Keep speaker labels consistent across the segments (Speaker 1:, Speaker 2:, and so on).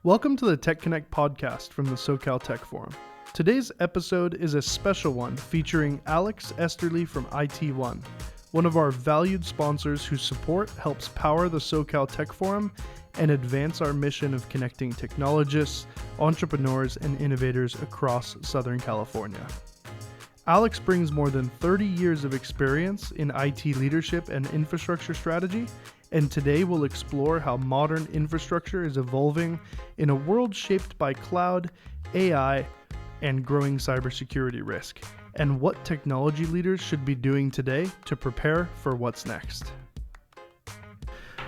Speaker 1: Welcome to the TechConnect podcast from the SoCal Tech Forum. Today's episode is a special one featuring Alex Esterly from IT1, one of our valued sponsors whose support helps power the SoCal Tech Forum and advance our mission of connecting technologists, entrepreneurs, and innovators across Southern California. Alex brings more than 30 years of experience in IT leadership and infrastructure strategy, and today we'll explore how modern infrastructure is evolving in a world shaped by cloud, AI, and growing cybersecurity risk, and what technology leaders should be doing today to prepare for what's next.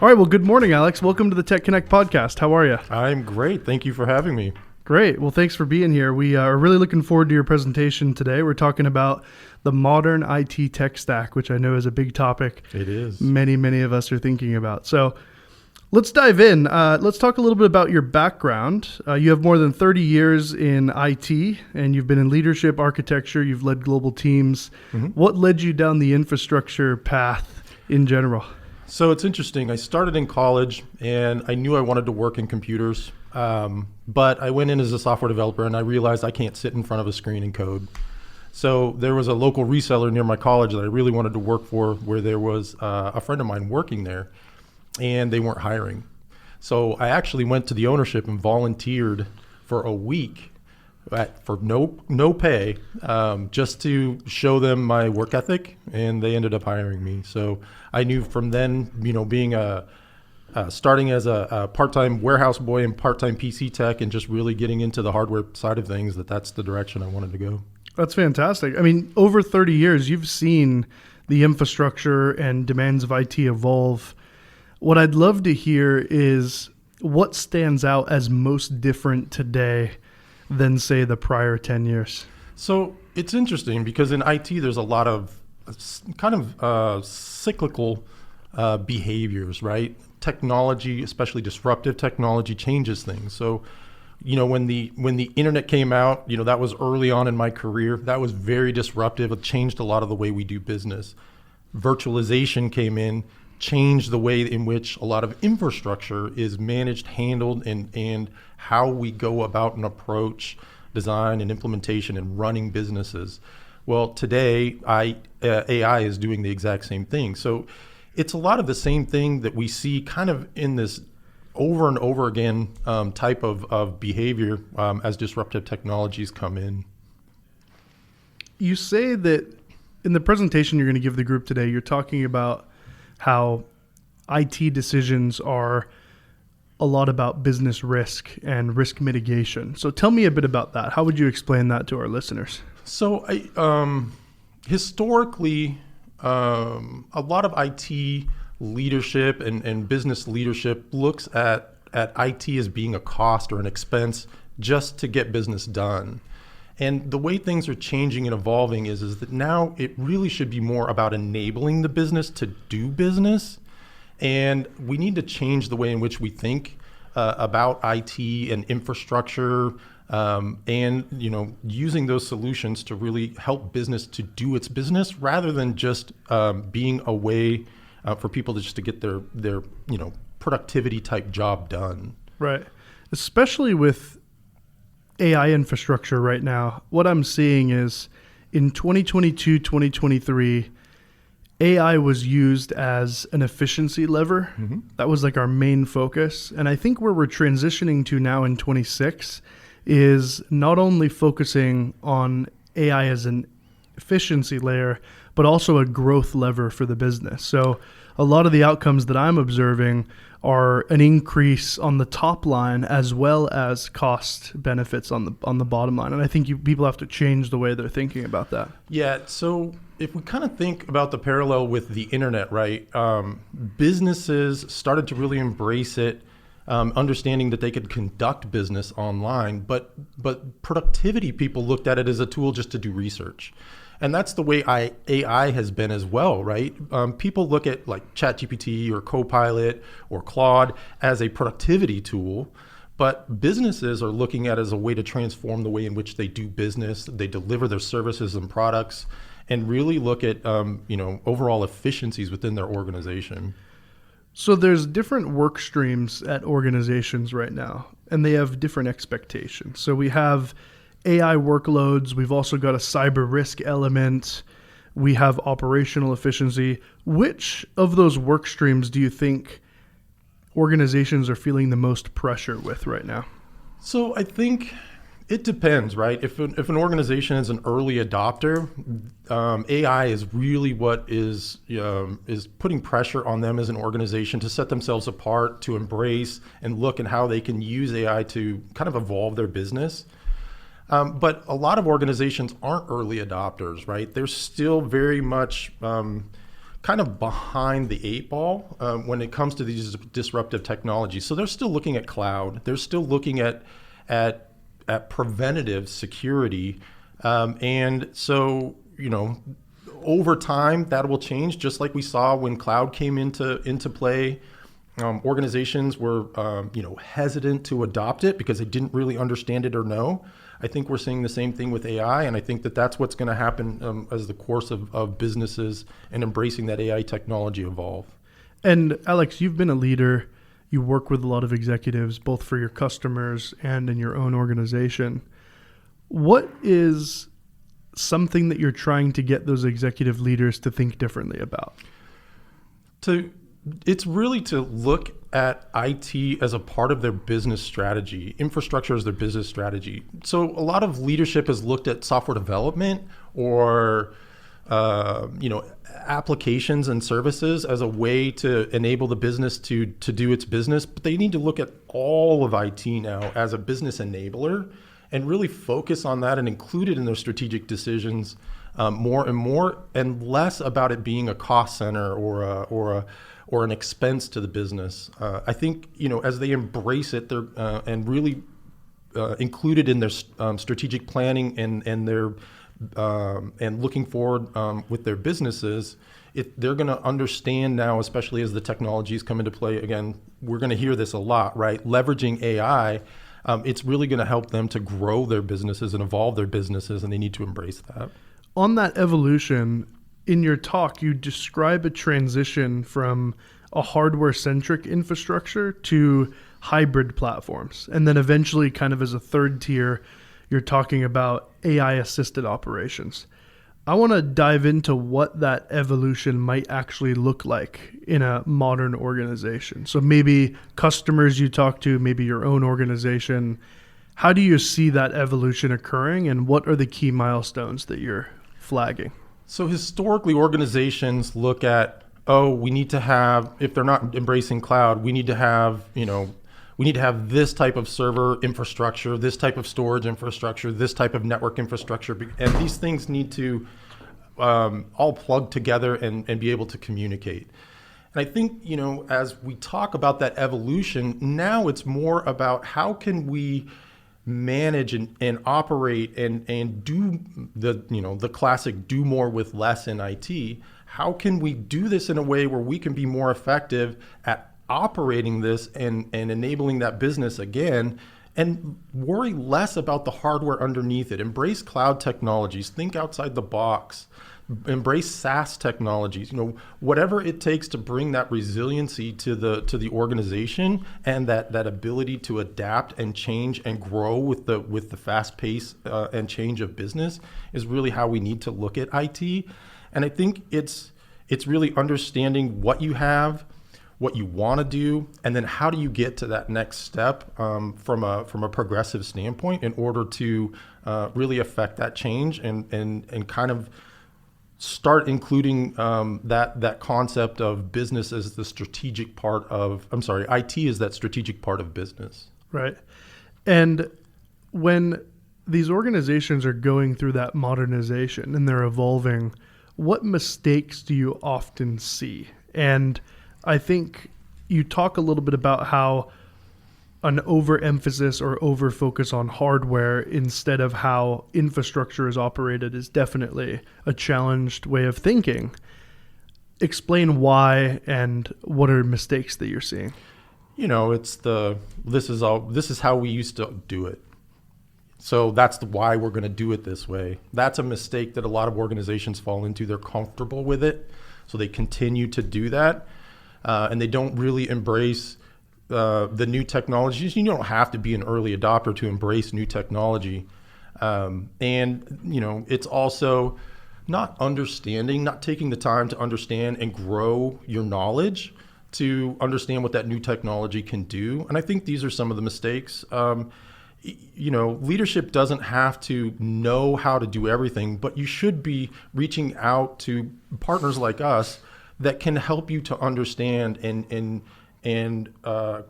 Speaker 1: All right, well, good morning, Alex. Welcome to the TechConnect podcast. How are you?
Speaker 2: I'm great. Thank you for having me.
Speaker 1: Great. Well, thanks for being here. We are really looking forward to your presentation today. We're talking about the modern IT tech stack, which I know is a big topic.
Speaker 2: It is.
Speaker 1: Many of us are thinking about. So let's dive in. Let's talk a little bit about your background. You have more than 30 years in IT, and you've been in leadership, architecture. You've led global teams. Mm-hmm. What led you down the infrastructure path in general?
Speaker 2: So it's interesting. I started in college, and I knew I wanted to work in computers. But I went in as a software developer and I realized I can't sit in front of a screen and code. So there was a local reseller near my college that I really wanted to work for, where there was a friend of mine working there and they weren't hiring. So I actually went to the ownership and volunteered for a week for no pay, just to show them my work ethic, and they ended up hiring me. So I knew from then, being starting as a part-time warehouse boy and part-time PC tech and just really getting into the hardware side of things, that's the direction I wanted to go.
Speaker 1: That's fantastic. I mean, over 30 years, you've seen the infrastructure and demands of IT evolve. What I'd love to hear is what stands out as most different today than, say, the prior 10 years?
Speaker 2: So it's interesting because in IT, there's a lot of cyclical behaviors, right? Technology, especially disruptive technology, changes things. So, when the internet came out, that was early on in my career. That was very disruptive. It changed a lot of the way we do business. Virtualization came in, changed the way in which a lot of infrastructure is managed, handled, and how we go about and approach design and implementation and running businesses. Well, today, AI is doing the exact same thing. So it's a lot of the same thing that we see kind of in this over and over again type of behavior as disruptive technologies come in.
Speaker 1: You say that in the presentation you're going to give the group today, you're talking about how IT decisions are a lot about business risk and risk mitigation. So tell me a bit about that. How would you explain that to our listeners?
Speaker 2: So historically, a lot of IT leadership and business leadership looks at IT as being a cost or an expense just to get business done. And the way things are changing and evolving is that now it really should be more about enabling the business to do business. And we need to change the way in which we think about IT and infrastructure, and using those solutions to really help business to do its business rather than just being a way for people to get their productivity type job done.
Speaker 1: Right. Especially with AI infrastructure right now, what I'm seeing is in 2022, 2023, AI was used as an efficiency lever. Mm-hmm. That was like our main focus. And I think where we're transitioning to now in 26 is not only focusing on AI as an efficiency layer, but also a growth lever for the business. So a lot of the outcomes that I'm observing are an increase on the top line as well as cost benefits on the bottom line. And I think people have to change the way they're thinking about that.
Speaker 2: Yeah. So if we kind of think about the parallel with the internet, right? Businesses started to really embrace it, understanding that they could conduct business online, but productivity people looked at it as a tool just to do research. And that's the way AI has been as well, right? People look at like ChatGPT or Copilot or Claude as a productivity tool, but businesses are looking at it as a way to transform the way in which they do business, they deliver their services and products, and really look at overall efficiencies within their organization.
Speaker 1: So there's different work streams at organizations right now, and they have different expectations. So we have AI workloads. We've also got a cyber risk element. We have operational efficiency. Which of those work streams do you think organizations are feeling the most pressure with right now?
Speaker 2: So I think it depends, right? If an organization is an early adopter, AI is really what is putting pressure on them as an organization to set themselves apart, to embrace and look at how they can use AI to kind of evolve their business. But a lot of organizations aren't early adopters, right? They're still very much kind of behind the eight ball when it comes to these disruptive technologies. So they're still looking at cloud. They're still looking at preventative security. And so, over time that will change, just like we saw when cloud came into play. Organizations were, hesitant to adopt it because they didn't really understand it or know. I think we're seeing the same thing with AI, and I think that that's what's going to happen as the course of businesses and embracing that AI technology evolve.
Speaker 1: And Alex, you've been a leader. You work with a lot of executives, both for your customers and in your own organization. What is something that you're trying to get those executive leaders to think differently about?
Speaker 2: It's really to look at IT as a part of their business strategy. Infrastructure is their business strategy. So a lot of leadership has looked at software development or applications and services as a way to enable the business to do its business, but they need to look at all of IT now as a business enabler and really focus on that and include it in their strategic decisions more and more, and less about it being a cost center or an expense to the business. I think as they embrace it, they're and really include it in their strategic planning and their and looking forward with their businesses, they're going to understand now, especially as the technologies come into play. Again, we're going to hear this a lot, right? Leveraging AI, it's really going to help them to grow their businesses and evolve their businesses, and they need to embrace that.
Speaker 1: On that evolution, in your talk, you describe a transition from a hardware-centric infrastructure to hybrid platforms. And then eventually, kind of as a third tier, you're talking about AI-assisted operations. I want to dive into what that evolution might actually look like in a modern organization. So maybe customers you talk to, maybe your own organization. How do you see that evolution occurring, and what are the key milestones that you're flagging?
Speaker 2: So historically, organizations look at, we need to have, if they're not embracing cloud, we need to have this type of server infrastructure, this type of storage infrastructure, this type of network infrastructure, and these things need to all plug together and be able to communicate. And I think, as we talk about that evolution, now it's more about how can we manage and operate and do the classic do more with less in IT. How can we do this in a way where we can be more effective at operating this and enabling that business again, and worry less about the hardware underneath it? Embrace cloud technologies, think outside the box, embrace SaaS technologies, whatever it takes to bring that resiliency to the organization, and that ability to adapt and change and grow with the fast pace and change of business is really how we need to look at IT. And I think it's really understanding what you have, what you want to do, and then how do you get to that next step from a progressive standpoint in order to really affect that change and kind of start including that concept of business as the strategic part of, IT is that strategic part of business.
Speaker 1: Right. And when these organizations are going through that modernization and they're evolving, what mistakes do you often see? And I think you talk a little bit about how an overemphasis or overfocus on hardware instead of how infrastructure is operated is definitely a challenged way of thinking. Explain why and what are mistakes that you're seeing?
Speaker 2: It's this is how we used to do it. So that's why we're going to do it this way. That's a mistake that a lot of organizations fall into. They're comfortable with it, so they continue to do that. and they don't really embrace the new technologies. You don't have to be an early adopter to embrace new technology. And, it's also not taking the time to understand and grow your knowledge to understand what that new technology can do. And I think these are some of the mistakes. Leadership doesn't have to know how to do everything, but you should be reaching out to partners like us that can help you to understand and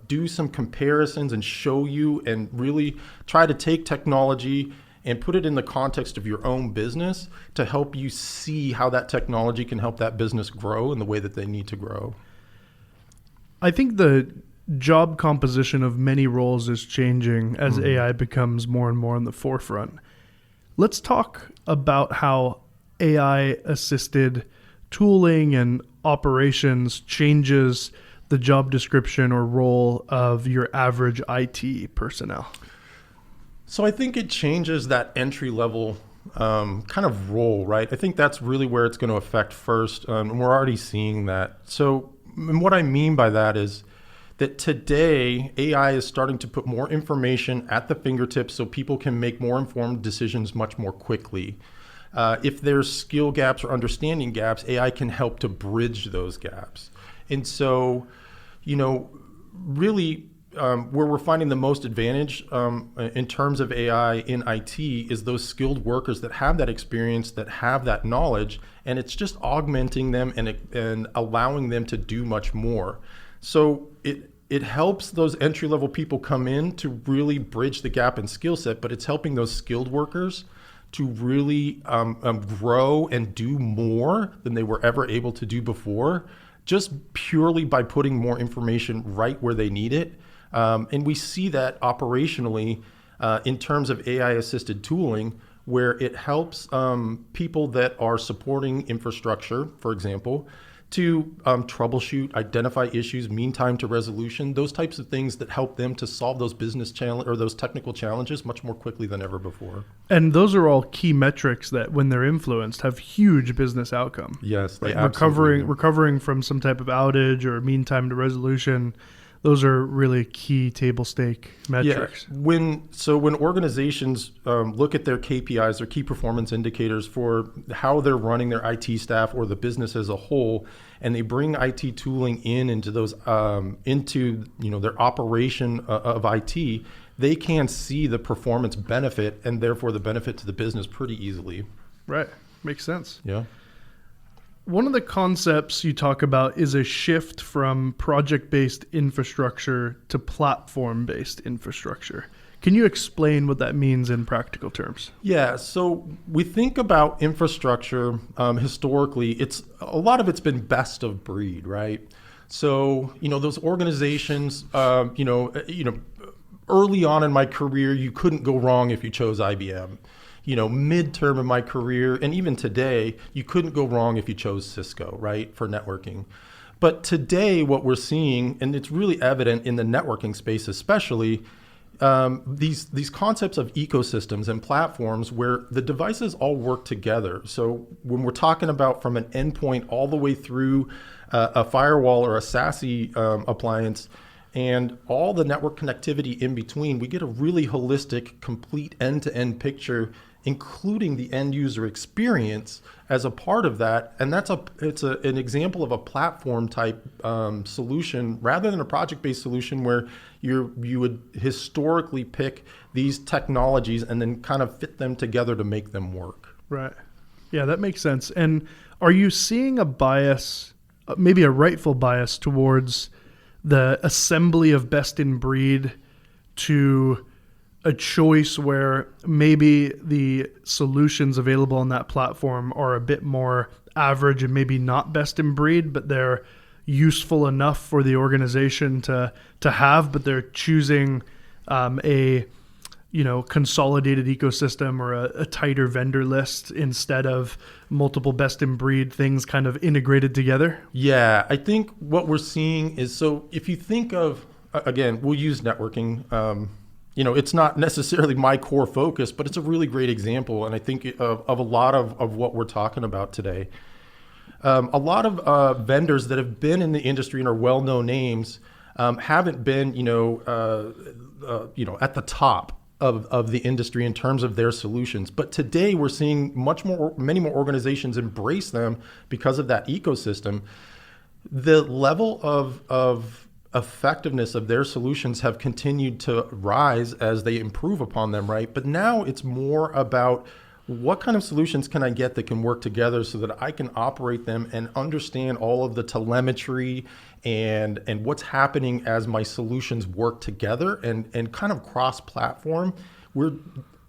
Speaker 2: do some comparisons and show you and really try to take technology and put it in the context of your own business to help you see how that technology can help that business grow in the way that they need to grow.
Speaker 1: I think the job composition of many roles is changing as AI becomes more and more in the forefront. Let's talk about how AI-assisted tooling and operations changes the job description or role of your average IT personnel.
Speaker 2: So I think it changes that entry-level kind of role, right? I think that's really where it's going to affect first, and we're already seeing that. So and what I mean by that is that today AI is starting to put more information at the fingertips so people can make more informed decisions much more quickly. If there's skill gaps or understanding gaps, AI can help to bridge those gaps. And so, really where we're finding the most advantage in terms of AI in IT is those skilled workers that have that experience, that have that knowledge, and it's just augmenting them and allowing them to do much more. So it helps those entry-level people come in to really bridge the gap in skill set, but it's helping those skilled workers to really grow and do more than they were ever able to do before, just purely by putting more information right where they need it. And we see that operationally in terms of AI-assisted tooling, where it helps people that are supporting infrastructure, for example, to troubleshoot, identify issues, mean time to resolution, those types of things that help them to solve those business challenge or those technical challenges much more quickly than ever before.
Speaker 1: And those are all key metrics that, when they're influenced, have huge business outcome.
Speaker 2: Yes, they
Speaker 1: recovering from some type of outage or mean time to resolution. Those are really key table stake metrics.
Speaker 2: Yeah. When organizations look at their KPIs, their key performance indicators for how they're running their IT staff or the business as a whole, and they bring IT tooling into those their operation of IT, they can see the performance benefit and therefore the benefit to the business pretty easily.
Speaker 1: Right. Makes sense.
Speaker 2: Yeah.
Speaker 1: One of the concepts you talk about is a shift from project-based infrastructure to platform-based infrastructure. Can you explain what that means in practical terms?
Speaker 2: Yeah, so we think about infrastructure historically. A lot of it's been best of breed, right? So those organizations, early on in my career, you couldn't go wrong if you chose IBM. Midterm in my career, and even today, you couldn't go wrong if you chose Cisco, right, for networking. But today, what we're seeing, and it's really evident in the networking space especially, these concepts of ecosystems and platforms where the devices all work together. So when we're talking about from an endpoint all the way through a firewall or a SASE appliance, and all the network connectivity in between, we get a really holistic, complete end-to-end picture, including the end user experience as a part of that. And it's an example of a platform type solution rather than a project-based solution where you would historically pick these technologies and then kind of fit them together to make them work.
Speaker 1: Right. Yeah, that makes sense. And are you seeing a bias, maybe a rightful bias, towards the assembly of best in breed to a choice where maybe the solutions available on that platform are a bit more average and maybe not best in breed, but they're useful enough for the organization to have, but they're choosing a consolidated ecosystem or a tighter vendor list instead of multiple best in breed things kind of integrated together?
Speaker 2: Yeah, I think what we're seeing is, so if you think of, again, we'll use networking. It's not necessarily my core focus, but it's a really great example. And I think of a lot of what we're talking about today. A lot of vendors that have been in the industry and are well-known names haven't been, at the top of the industry in terms of their solutions. But today we're seeing many more organizations embrace them because of that ecosystem. The level of effectiveness of their solutions have continued to rise as they improve upon them, right? But now it's more about what kind of solutions can I get that can work together so that I can operate them and understand all of the telemetry and what's happening as my solutions work together and kind of cross-platform.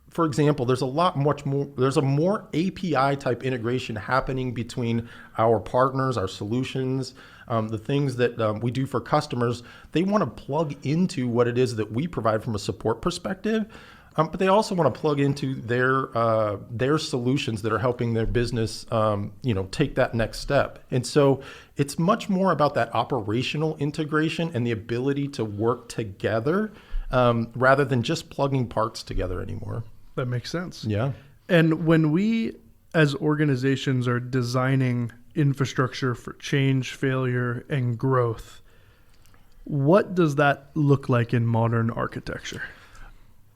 Speaker 2: For example, there's a more API type integration happening between our partners, our solutions, the things that we do for customers. They want to plug into what it is that we provide from a support perspective. But they also want to plug into their solutions that are helping their business, take that next step. And so it's much more about that operational integration and the ability to work together rather than just plugging parts together anymore.
Speaker 1: That makes sense.
Speaker 2: Yeah.
Speaker 1: And when we, as organizations, are designing infrastructure for change, failure, and growth, what does that look like in modern architecture?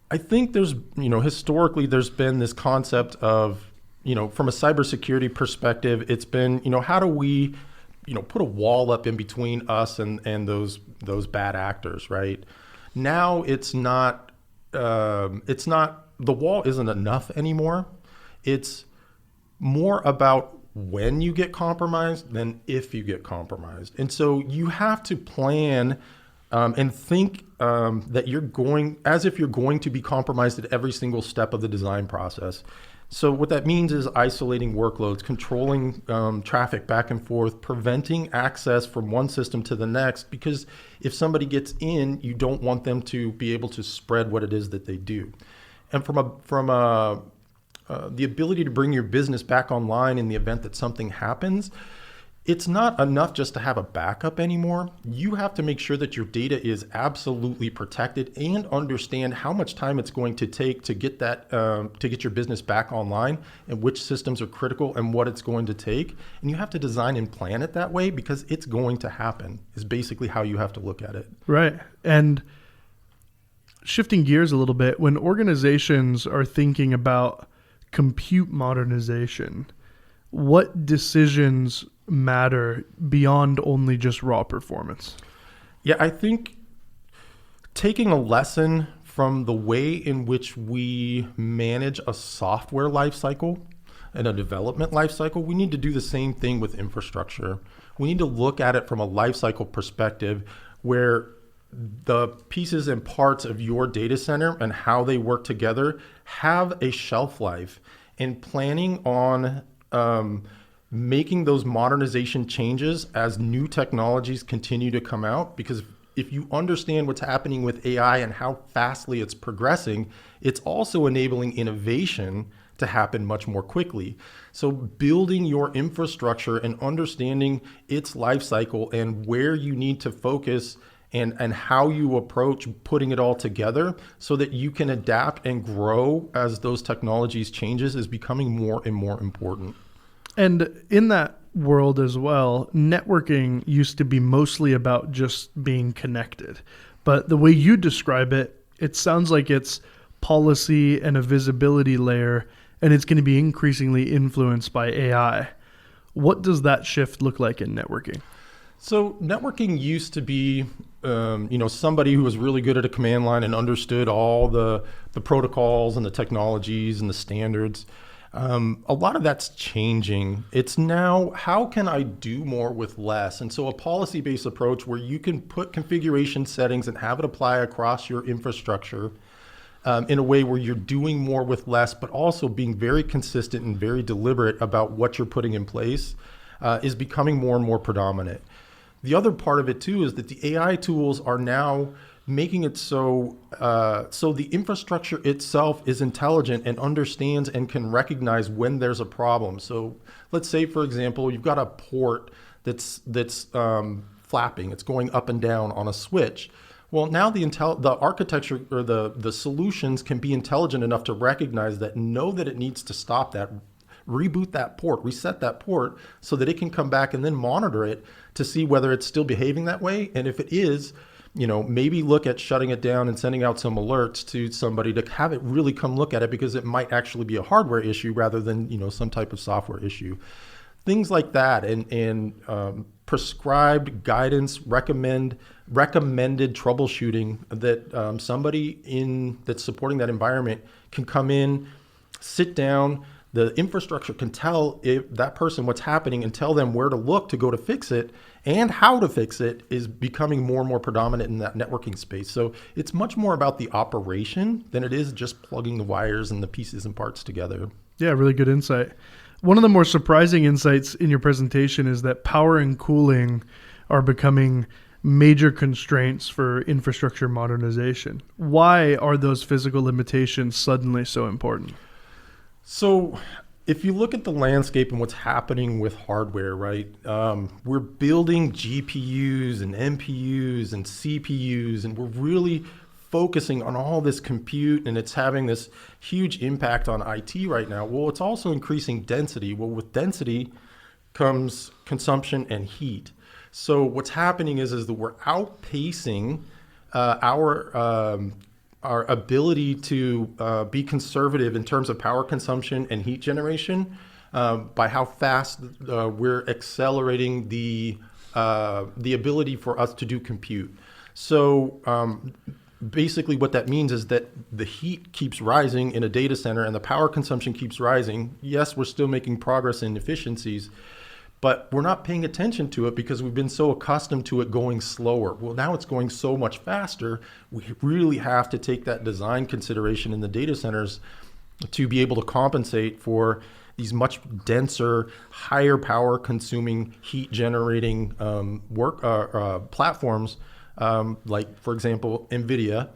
Speaker 2: I think there's, historically there's been this concept of, from a cybersecurity perspective, it's been, how do we, put a wall up in between us and those bad actors, right? Now it's not, the wall isn't enough anymore. It's more about when you get compromised than if you get compromised. And so you have to plan and think that as if you're going to be compromised at every single step of the design process. So what that means is isolating workloads, controlling traffic back and forth, preventing access from one system to the next, because if somebody gets in, you don't want them to be able to spread what it is that they do. And from the ability to bring your business back online in the event that something happens, it's not enough just to have a backup anymore. You have to make sure that your data is absolutely protected and understand how much time it's going to take to get your business back online and which systems are critical and what it's going to take. And you have to design and plan it that way because it's going to happen, is basically how you have to look at it.
Speaker 1: Right. And shifting gears a little bit, when organizations are thinking about compute modernization, what decisions matter beyond only just raw performance?
Speaker 2: Yeah, I think taking a lesson from the way in which we manage a software lifecycle and a development lifecycle, we need to do the same thing with infrastructure. We need to look at it from a lifecycle perspective where the pieces and parts of your data center and how they work together have a shelf life, and planning on making those modernization changes as new technologies continue to come out. Because if you understand what's happening with AI and how fastly it's progressing, it's also enabling innovation to happen much more quickly. So building your infrastructure and understanding its life cycle and where you need to focus and how you approach putting it all together so that you can adapt and grow as those technologies changes is becoming more and more important.
Speaker 1: And in that world as well, networking used to be mostly about just being connected. But the way you describe it, it sounds like it's policy and a visibility layer, and it's going to be increasingly influenced by AI. What does that shift look like in networking?
Speaker 2: So networking used to be, somebody who was really good at a command line and understood all the protocols and the technologies and the standards. A lot of that's changing. It's now, how can I do more with less? And so a policy-based approach where you can put configuration settings and have it apply across your infrastructure in a way where you're doing more with less, but also being very consistent and very deliberate about what you're putting in place is becoming more and more predominant. The other part of it too is that the AI tools are now making it so the infrastructure itself is intelligent and understands and can recognize when there's a problem. So let's say, for example, you've got a port that's flapping, it's going up and down on a switch. Well, now the architecture or the solutions can be intelligent enough to recognize that, know that it needs to stop that, reboot that port, reset that port so that it can come back and then monitor it to see whether it's still behaving that way. And if it is, maybe look at shutting it down and sending out some alerts to somebody to have it really come look at it, because it might actually be a hardware issue rather than, some type of software issue. Things like that, and prescribed guidance, recommended troubleshooting that somebody that's supporting that environment can come in, sit down. The infrastructure can tell if that person what's happening and tell them where to look to go to fix it, and how to fix it is becoming more and more predominant in that networking space. So it's much more about the operation than it is just plugging the wires and the pieces and parts together.
Speaker 1: Yeah, really good insight. One of the more surprising insights in your presentation is that power and cooling are becoming major constraints for infrastructure modernization. Why are those physical limitations suddenly so important?
Speaker 2: So if you look at the landscape and what's happening with hardware, right, we're building GPUs and NPUs and CPUs, and we're really focusing on all this compute, and it's having this huge impact on IT right now. Well, it's also increasing density. Well, with density comes consumption and heat. So what's happening is that we're outpacing our ability to be conservative in terms of power consumption and heat generation by how fast we're accelerating the ability for us to do compute. So basically what that means is that the heat keeps rising in a data center and the power consumption keeps rising. Yes, we're still making progress in efficiencies, but we're not paying attention to it because we've been so accustomed to it going slower. Well, now it's going so much faster. We really have to take that design consideration in the data centers to be able to compensate for these much denser, higher power consuming, heat generating platforms. Like, for example, NVIDIA,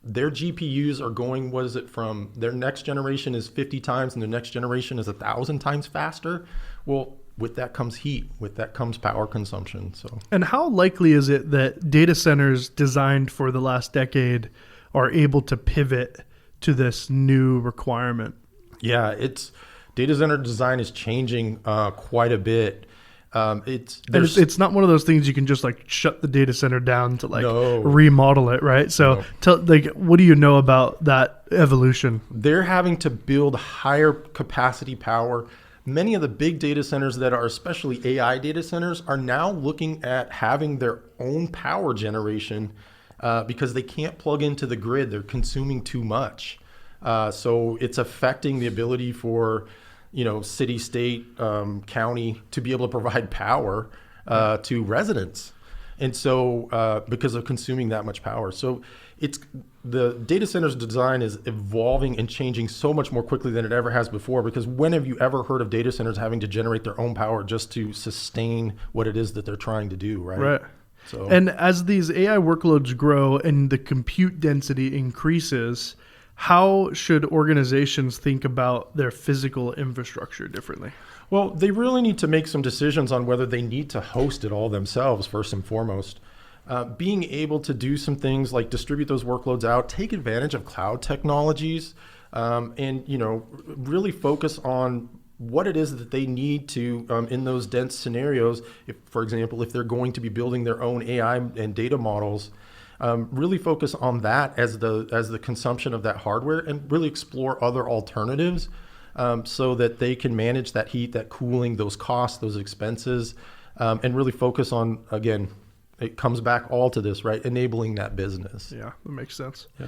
Speaker 2: their GPUs are going, from their next generation is 50 times and the next generation is 1,000 times faster. Well, with that comes heat, with that comes power consumption. And
Speaker 1: how likely is it that data centers designed for the last decade are able to pivot to this new requirement?
Speaker 2: Yeah, data center design is changing quite a bit.
Speaker 1: It's not one of those things you can just shut the data center down to remodel it, right? So what do you know about that evolution?
Speaker 2: They're having to build higher capacity power. Many of the big data centers that are especially AI data centers are now looking at having their own power generation because they can't plug into the grid. They're consuming too much. So it's affecting the ability for city, state, county to be able to provide power to residents. And so because of consuming that much power. So the data center's design is evolving and changing so much more quickly than it ever has before, because when have you ever heard of data centers having to generate their own power just to sustain what it is that they're trying to do, right?
Speaker 1: Right. So, and as these AI workloads grow and the compute density increases, how should organizations think about their physical infrastructure differently?
Speaker 2: Well, they really need to make some decisions on whether they need to host it all themselves, first and foremost. Being able to do some things like distribute those workloads out, take advantage of cloud technologies, and really focus on what it is that they need to in those dense scenarios. If, for example, if they're going to be building their own AI and data models, really focus on that as the consumption of that hardware, and really explore other alternatives so that they can manage that heat, that cooling, those costs, those expenses, and really focus on, again, it comes back all to this, right? Enabling that business.
Speaker 1: Yeah, that makes sense.
Speaker 2: Yeah.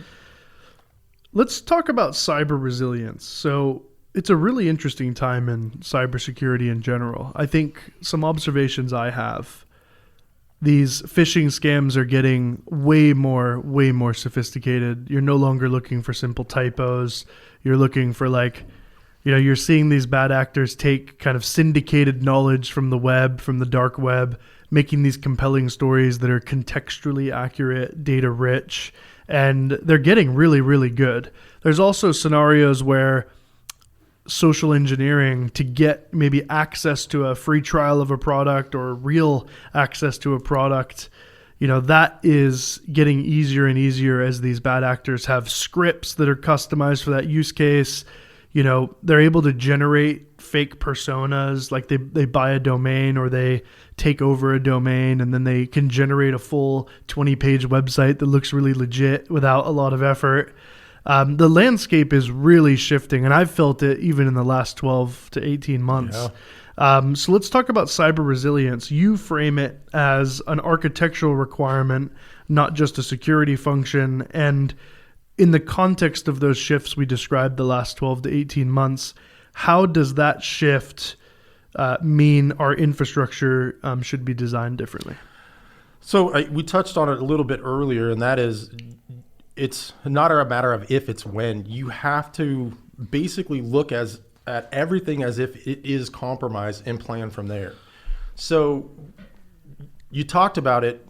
Speaker 1: Let's talk about cyber resilience. So it's a really interesting time in cybersecurity in general. I think some observations I have, these phishing scams are getting way more sophisticated. You're no longer looking for simple typos. You're looking for you're seeing these bad actors take kind of syndicated knowledge from the web, from the dark web, making these compelling stories that are contextually accurate, data rich, and they're getting really, really good. There's also scenarios where social engineering to get maybe access to a free trial of a product or real access to a product, that is getting easier and easier as these bad actors have scripts that are customized for that use case. they're able to generate fake personas, like they buy a domain or they take over a domain, and then they can generate a full 20-page website that looks really legit without a lot of effort. The landscape is really shifting, and I've felt it even in the last 12 to 18 months.
Speaker 2: Yeah.
Speaker 1: So let's talk about cyber resilience. You frame it as an architectural requirement, not just a security function. And in the context of those shifts we described the last 12 to 18 months, how does that shift mean our infrastructure should be designed differently?
Speaker 2: So we touched on it a little bit earlier, and that is, it's not a matter of if, it's when. You have to basically look at everything as if it is compromised and plan from there. So you talked about it.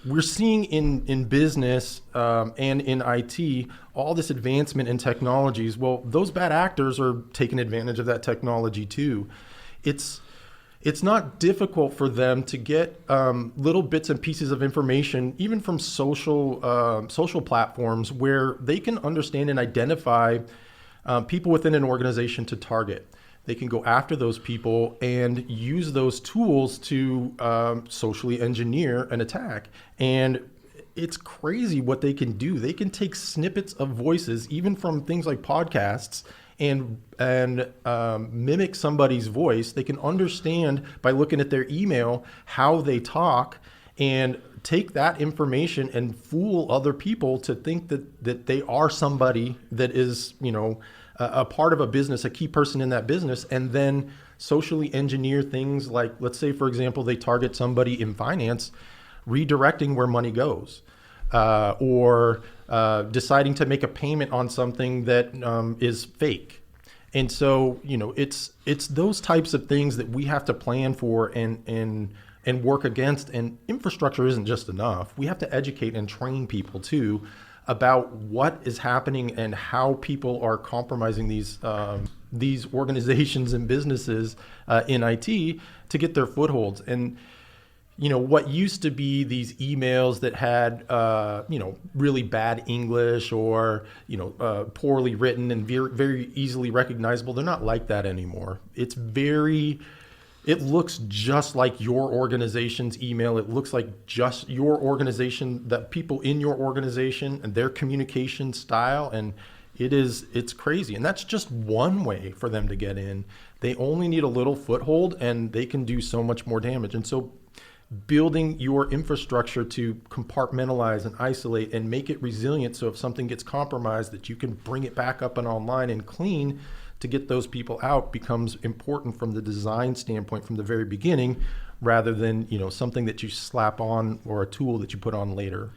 Speaker 2: We're seeing in business and in IT all this advancement in technologies. Well, those bad actors are taking advantage of that technology too. It's not difficult for them to get little bits and pieces of information, even from social platforms, where they can understand and identify people within an organization to target. They can go after those people and use those tools to socially engineer an attack. And it's crazy what they can do. They can take snippets of voices, even from things like podcasts, and mimic somebody's voice. They can understand by looking at their email how they talk, and take that information and fool other people to think that they are somebody that is, a part of a business, a key person in that business, and then socially engineer things like, let's say, for example, they target somebody in finance, redirecting where money goes, or deciding to make a payment on something that is fake. And so, it's those types of things that we have to plan for and work against. And infrastructure isn't just enough. We have to educate and train people too about what is happening and how people are compromising these organizations and businesses in IT to get their footholds. And what used to be these emails that had really bad English or poorly written and very, very easily recognizable, they're not like that anymore. It looks just like your organization's email. It looks like just your organization, the people in your organization and their communication style. And it's crazy. And that's just one way for them to get in. They only need a little foothold, and they can do so much more damage. And so building your infrastructure to compartmentalize and isolate and make it resilient, so if something gets compromised, that you can bring it back up and online and clean to get those people out, becomes important from the design standpoint from the very beginning, rather than something that you slap on or a tool that you put on later.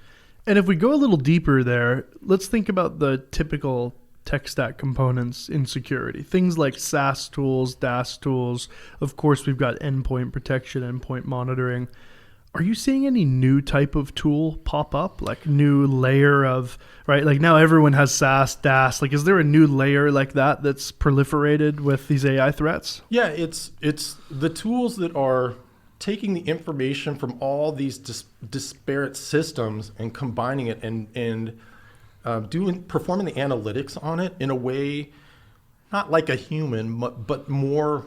Speaker 1: And if we go a little deeper there, let's think about the typical tech stack components in security. Things like SaaS tools, DAS tools. Of course, we've got endpoint protection, endpoint monitoring. Are you seeing any new type of tool pop up, like new layer of, right? Like now everyone has SaaS, DAS. Like, is there a new layer like that that's proliferated with these AI threats?
Speaker 2: Yeah, it's the tools that are taking the information from all these disparate systems and combining it and performing the analytics on it in a way not like a human, but more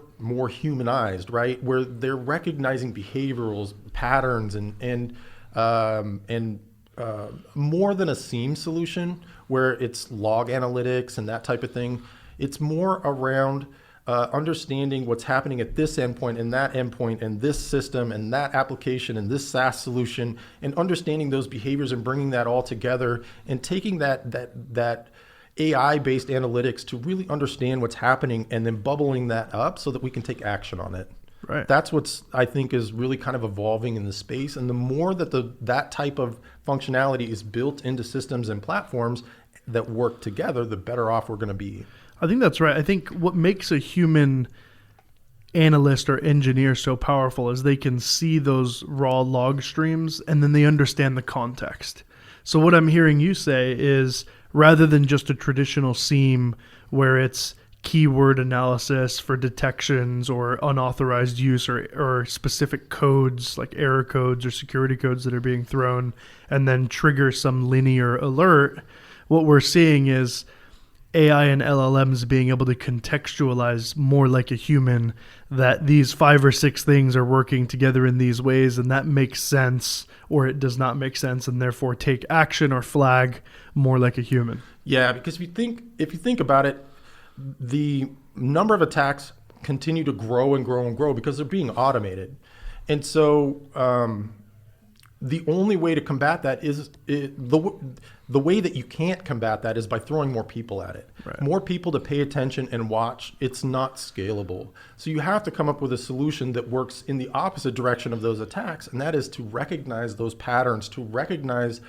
Speaker 2: humanized, right? Where they're recognizing behavioral patterns and more than a SIEM solution where it's log analytics and that type of thing. It's more around understanding what's happening at this endpoint and this system and that application and this SaaS solution, and understanding those behaviors and bringing that all together and taking that AI-based analytics to really understand what's happening and then bubbling that up so that we can take action on it.
Speaker 1: Right.
Speaker 2: That's what's, I think, is really kind of evolving in the space. And the more that that type of functionality is built into systems and platforms that work together, the better off we're going to be.
Speaker 1: I think that's right. I think what makes a human analyst or engineer so powerful is they can see those raw log streams and then they understand the context. So what I'm hearing you say is, rather than just a traditional SIEM where it's keyword analysis for detections or unauthorized use or specific codes like error codes or security codes that are being thrown and then trigger some linear alert, what we're seeing is AI and LLMs being able to contextualize more like a human, that these 5 or 6 things are working together in these ways, and that makes sense, or it does not make sense, and therefore take action or flag more like a human.
Speaker 2: Yeah, because if you think about it, the number of attacks continue to grow and grow and grow because they're being automated. And so the only way to combat that is the way that you can't combat that is by throwing more people at it.
Speaker 1: Right.
Speaker 2: More people to pay attention and watch. It's not scalable. So you have to come up with a solution that works in the opposite direction of those attacks, and that is to recognize those patterns, to recognize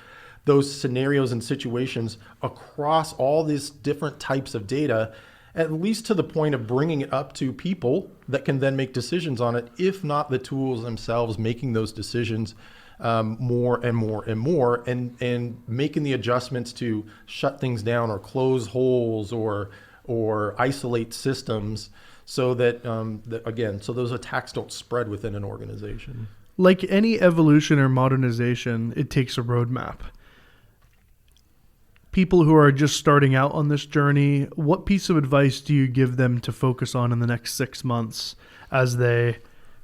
Speaker 2: those scenarios and situations across all these different types of data, at least to the point of bringing it up to people that can then make decisions on it, if not the tools themselves making those decisions more and more and more, and making the adjustments to shut things down or close holes or isolate systems so that, so those attacks don't spread within an organization.
Speaker 1: Like any evolution or modernization, it takes a roadmap. People who are just starting out on this journey, what piece of advice do you give them to focus on in the next 6 months as they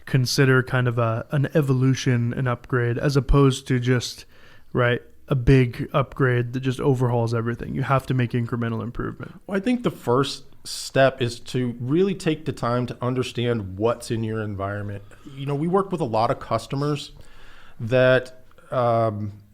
Speaker 1: consider kind of an evolution and upgrade, as opposed to just a big upgrade that just overhauls everything? You have to make incremental improvement.
Speaker 2: Well, I think the first step is to really take the time to understand what's in your environment. We work with a lot of customers that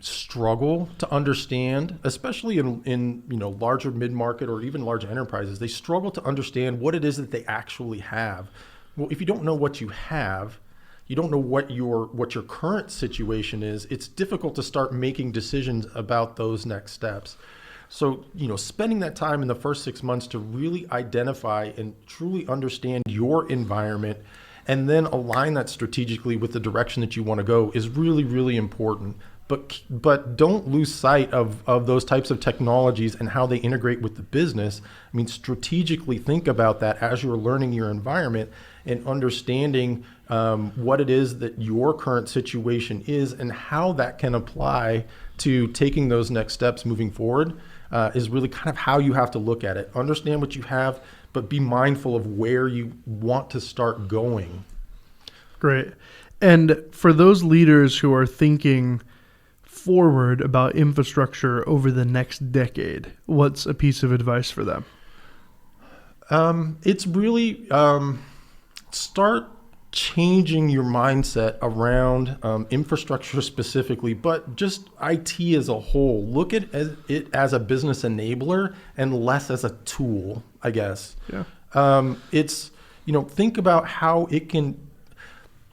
Speaker 2: struggle to understand, especially in larger mid-market or even large enterprises. They struggle to understand what it is that they actually have. Well, if you don't know what you have, you don't know what your current situation is, it's difficult to start making decisions about those next steps. So, spending that time in the first 6 months to really identify and truly understand your environment and then align that strategically with the direction that you want to go is really, really important. But don't lose sight of those types of technologies and how they integrate with the business. I mean, strategically think about that as you're learning your environment and understanding what it is that your current situation is and how that can apply to taking those next steps moving forward is really kind of how you have to look at it. Understand what you have, but be mindful of where you want to start going.
Speaker 1: Great. And for those leaders who are thinking forward about infrastructure over the next decade, what's a piece of advice for them?
Speaker 2: It's really start changing your mindset around infrastructure specifically, but just IT as a whole. Look at it as a business enabler and less as a tool, I guess.
Speaker 1: Yeah.
Speaker 2: It's, think about how it can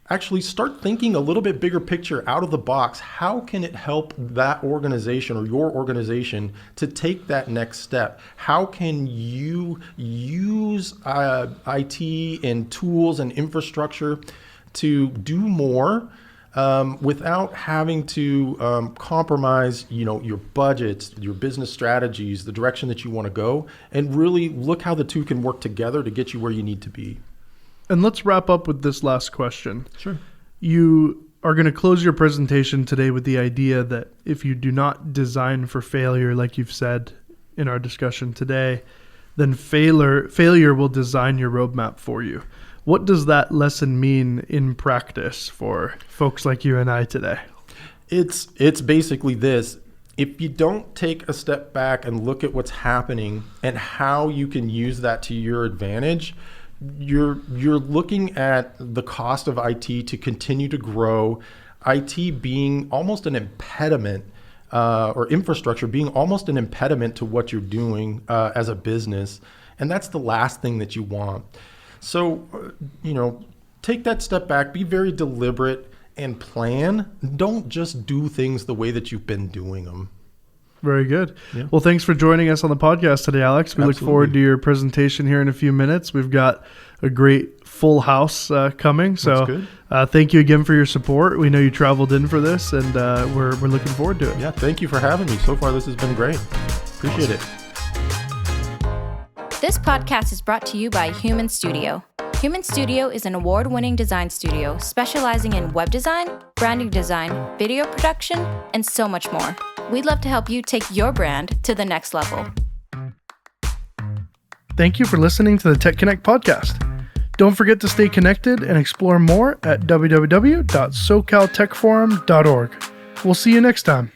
Speaker 2: actually start thinking a little bit bigger picture out of the box. How can it help that organization or your organization to take that next step? How can you use IT and tools and infrastructure to do more without having to compromise, your budgets, your business strategies, the direction that you want to go, and really look how the two can work together to get you where you need to be.
Speaker 1: And let's wrap up with this last question.
Speaker 2: Sure.
Speaker 1: You are going to close your presentation today with the idea that if you do not design for failure, like you've said in our discussion today, then failure will design your roadmap for you. What does that lesson mean in practice for folks like you and I today?
Speaker 2: It's basically this. If you don't take a step back and look at what's happening and how you can use that to your advantage, you're looking at the cost of IT to continue to grow, IT being almost an impediment, or infrastructure being almost an impediment to what you're doing as a business. And that's the last thing that you want. So, take that step back, be very deliberate and plan. Don't just do things the way that you've been doing them.
Speaker 1: Very good.
Speaker 2: Yeah.
Speaker 1: Well, thanks for joining us on the podcast today, Alex. We look forward to your presentation here in a few minutes. We've got a great full house coming. So thank you again for your support. We know you traveled in for this, and we're looking forward to it.
Speaker 2: Yeah, thank you for having me. So far, this has been great. Appreciate it.
Speaker 3: This podcast is brought to you by Human Studio. Human Studio is an award-winning design studio specializing in web design, branding design, video production, and so much more. We'd love to help you take your brand to the next level.
Speaker 1: Thank you for listening to the TechConnect podcast. Don't forget to stay connected and explore more at www.socaltechforum.org. We'll see you next time.